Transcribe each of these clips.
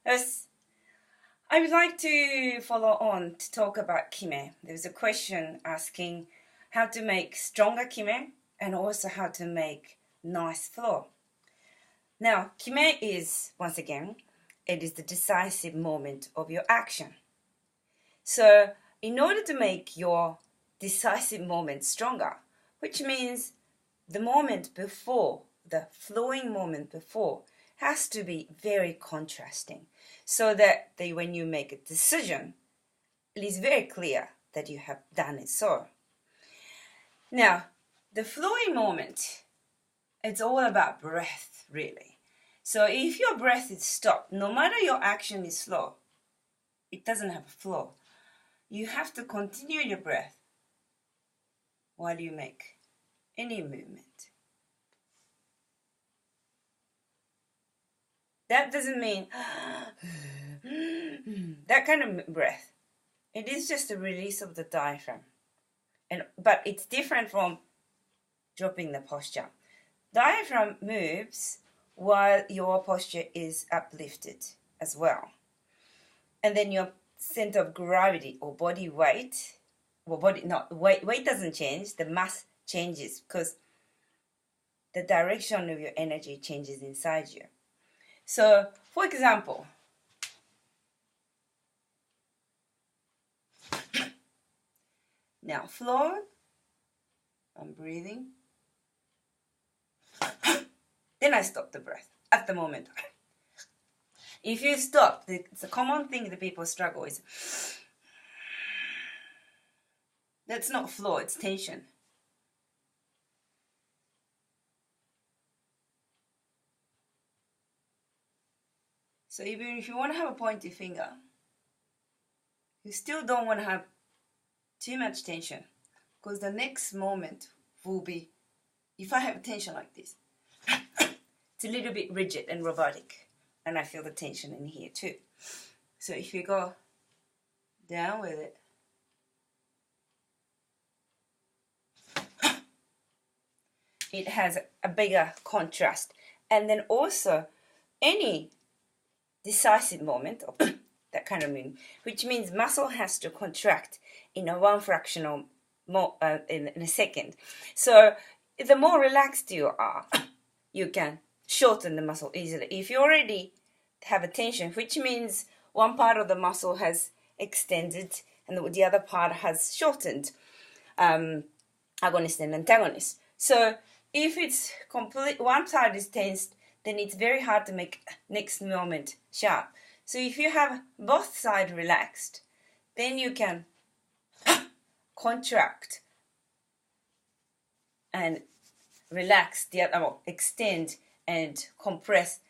Yes, I would like to follow on to talk about kime. There's a question asking how to make stronger kime and also how to make nice flow. Now, kime is, once again, it is the decisive moment of your action. So, in order to make your decisive moment stronger, which means the moment before, the flowing moment before, has to be very contrasting so that when you make a decision, it is very clear that you have done it so. Now, the flowing moment, it's all about breath, really. So if your breath is stopped, no matter your action is slow, it doesn't have a flow. You have to continue your breath while you make any movement. That doesn't mean that kind of breath. It is just a release of the diaphragm. But it's different from dropping the posture. Diaphragm moves while your posture is uplifted as well. And then your center of gravity or body weight, weight doesn't change, the mass changes because the direction of your energy changes inside you. So, for example, now flow, I'm breathing. Then I stop the breath at the moment. If you stop, it's a common thing that people struggle with. That's not flow, it's tension. So even if you want to have a pointy finger, you still don't want to have too much tension because the next moment will be, if I have tension like this, it's a little bit rigid and robotic and I feel the tension in here too. So if you go down with it, it has a bigger contrast. And then also any decisive moment of that kind of movement, which means muscle has to contract in a one fractional in a second. So the more relaxed you are, you can shorten the muscle easily. If you already have a tension, which means one part of the muscle has extended and the other part has shortened, agonist and antagonist. So if it's complete, one side is tensed, then it's very hard to make next moment sharp. So if you have both sides relaxed, then you can contract and relax the other, extend and compress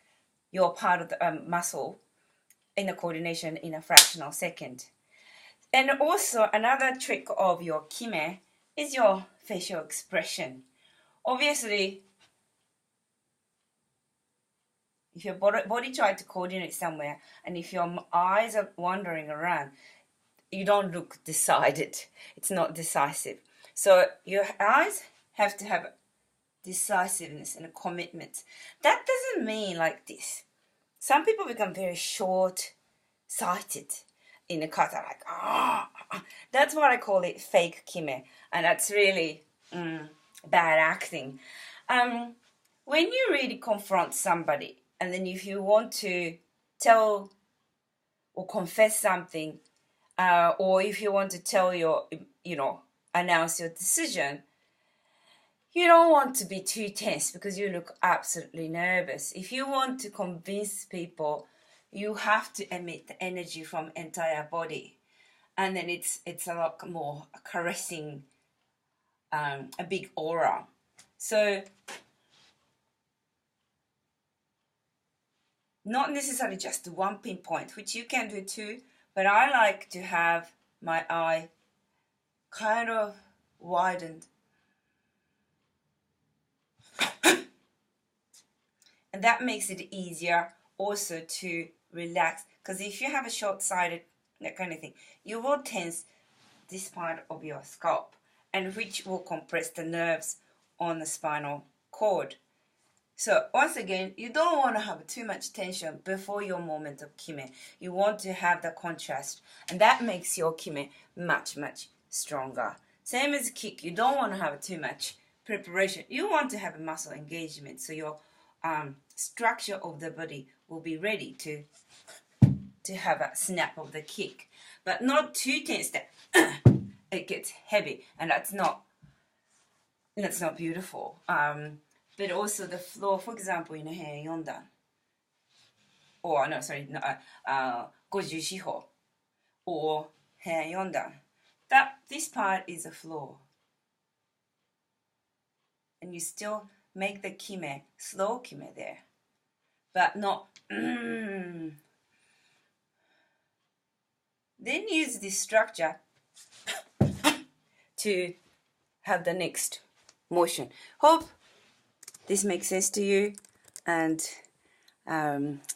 your part of the muscle in a coordination in a fractional second. And also another trick of your kime is your facial expression. Obviously, if your body tries to coordinate somewhere and if your eyes are wandering around, you don't look decided. It's not decisive. So your eyes have to have decisiveness and a commitment. That doesn't mean like this. Some people become very short-sighted in the kata, like, That's what I call it fake kime. And that's really bad acting. When you really confront somebody, and then if you want to tell or confess something, or if you want to tell announce your decision, you don't want to be too tense because you look absolutely nervous. If you want to convince people, you have to emit the energy from entire body. And then it's a lot more caressing, a big aura. So not necessarily just one pinpoint, which you can do too, but I like to have my eye kind of widened. And that makes it easier also to relax. Because if you have a short-sighted, that kind of thing, you will tense this part of your scalp, and which will compress the nerves on the spinal cord. So once again, you don't want to have too much tension before your moment of kime. You want to have the contrast, and that makes your kime much, much stronger. Same as kick, you don't want to have too much preparation. You want to have a muscle engagement, so your structure of the body will be ready to have a snap of the kick, but not too tense that it gets heavy, and that's not beautiful. But also the flow, for example, in a 4段 or no, sorry, no, 50四歩 or 4段, that this part is a flow, and you still make the kime, slow kime there, but not then use this structure to have the next motion. Hope this makes sense to you, and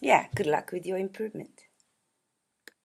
yeah, good luck with your improvement.